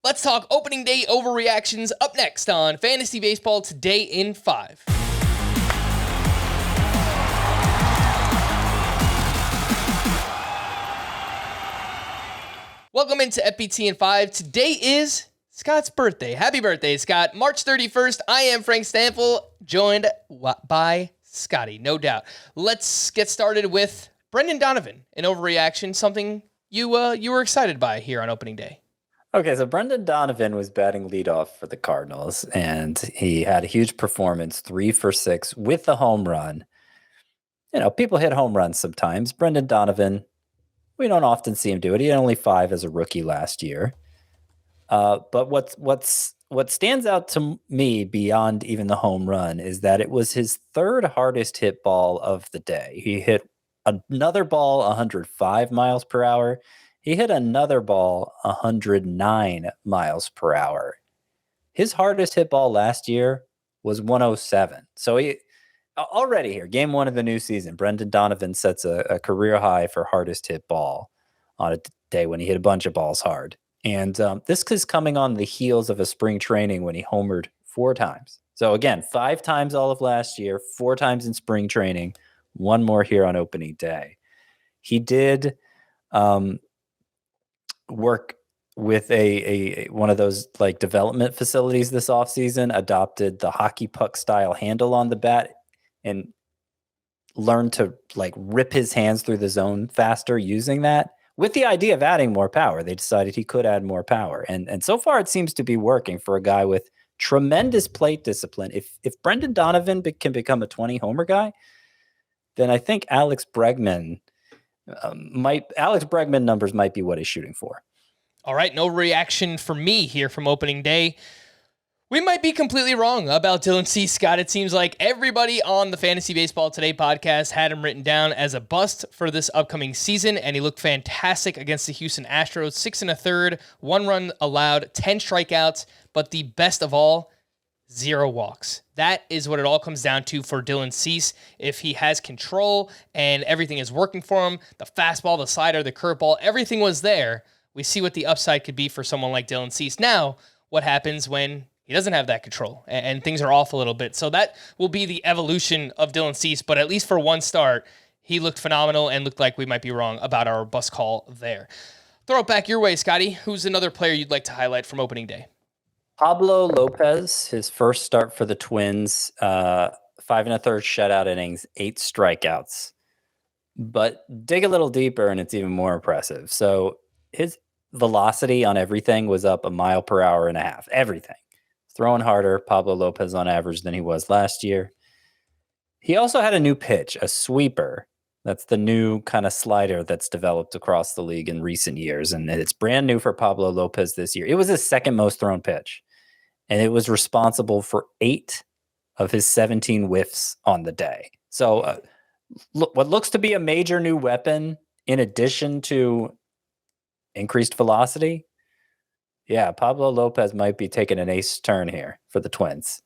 Let's talk opening day overreactions up next on Fantasy Baseball Today in 5. Welcome into FBT in 5. Today is Scott's birthday. Happy birthday, Scott. March 31st, I am Frank Stanfield, joined by Scotty, no doubt. Let's get started with Brendan Donovan, an overreaction, something you were excited by here on opening day. Okay, so Brendan Donovan was batting leadoff for the Cardinals, and he had a huge performance, 3 for 6 with a home run. You know, people hit home runs sometimes. Brendan Donovan, we don't often see him do it. He had only 5 as a rookie last year. But what stands out to me beyond even the home run is that it was his third hardest hit ball of the day. He hit another ball 105 miles per hour. He hit another ball 109 miles per hour. His hardest hit ball last year was 107. So he already here, game 1 of the new season, Brendan Donovan sets a career high for hardest hit ball on a day when he hit a bunch of balls hard. And this is coming on the heels of a spring training when he homered 4 times. So again, 5 times all of last year, 4 times in spring training, 1 more here on opening day. He did work with a one of those like development facilities this offseason, adopted the hockey puck style handle on the bat and learned to like rip his hands through the zone faster using that, with the idea of adding more power. They decided he could add more power. And so far it seems to be working for a guy with tremendous plate discipline. If Brendan Donovan can become a 20 homer guy, then I think Alex Bregman numbers might be what he's shooting for. All right, no reaction for me here from opening day. We might be completely wrong about Dylan Cease, Scott. It seems like everybody on the Fantasy Baseball Today podcast had him written down as a bust for this upcoming season, and he looked fantastic against the Houston Astros. 6 1/3, 1 run allowed, 10 strikeouts, but the best of all, 0 walks. That is what it all comes down to for Dylan Cease. If he has control and everything is working for him, the fastball, the slider, the curveball, everything was there. We see what the upside could be for someone like Dylan Cease. Now, what happens when he doesn't have that control and things are off a little bit? So that will be the evolution of Dylan Cease, but at least for one start, he looked phenomenal and looked like we might be wrong about our bus call there. Throw it back your way, Scotty. Who's another player you'd like to highlight from opening day? Pablo Lopez, his first start for the Twins, 5 1/3 shutout innings, 8 strikeouts. But dig a little deeper and it's even more impressive. So his velocity on everything was up 1 mile per hour and a half. Everything. Throwing harder, Pablo Lopez on average than he was last year. He also had a new pitch, a sweeper. That's the new kind of slider that's developed across the league in recent years. And it's brand new for Pablo Lopez this year. It was his second most thrown pitch. And it was responsible for 8 of his 17 whiffs on the day. So what looks to be a major new weapon in addition to increased velocity. Yeah, Pablo Lopez might be taking an ace turn here for the Twins.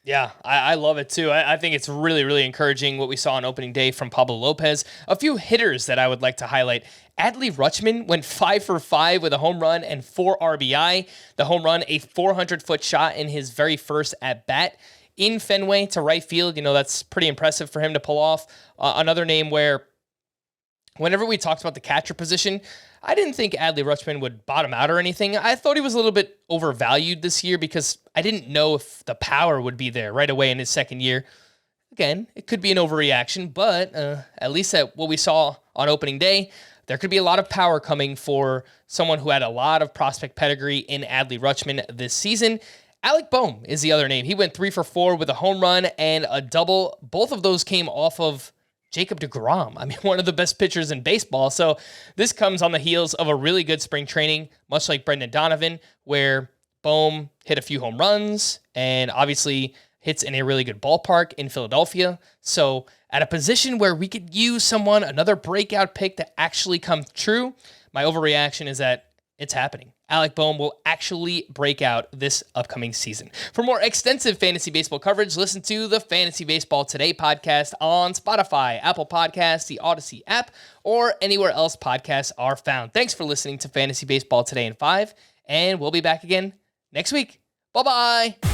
Yeah, I love it too. I think it's really, really encouraging what we saw on opening day from Pablo Lopez. A few hitters that I would like to highlight. Adley Rutschman went 5 for 5 with a home run and 4 RBI. The home run, a 400-foot shot in his very first at-bat in Fenway to right field. You know, that's pretty impressive for him to pull off. Another name where whenever we talked about the catcher position, I didn't think Adley Rutschman would bottom out or anything. I thought he was a little bit overvalued this year because I didn't know if the power would be there right away in his second year. Again, it could be an overreaction, but at least at what we saw on opening day, there could be a lot of power coming for someone who had a lot of prospect pedigree in Adley Rutschman this season. Alec Bohm is the other name. He went 3 for 4 with a home run and a double. Both of those came off of Jacob deGrom. I mean, one of the best pitchers in baseball. So this comes on the heels of a really good spring training, much like Brendan Donovan, where Bohm hit a few home runs and obviously hits in a really good ballpark in Philadelphia. So at a position where we could use someone, another breakout pick to actually come true, my overreaction is that it's happening. Alec Bohm will actually break out this upcoming season. For more extensive fantasy baseball coverage, listen to the Fantasy Baseball Today podcast on Spotify, Apple Podcasts, the Audacy app, or anywhere else podcasts are found. Thanks for listening to Fantasy Baseball Today in 5, and we'll be back again next week. Bye-bye.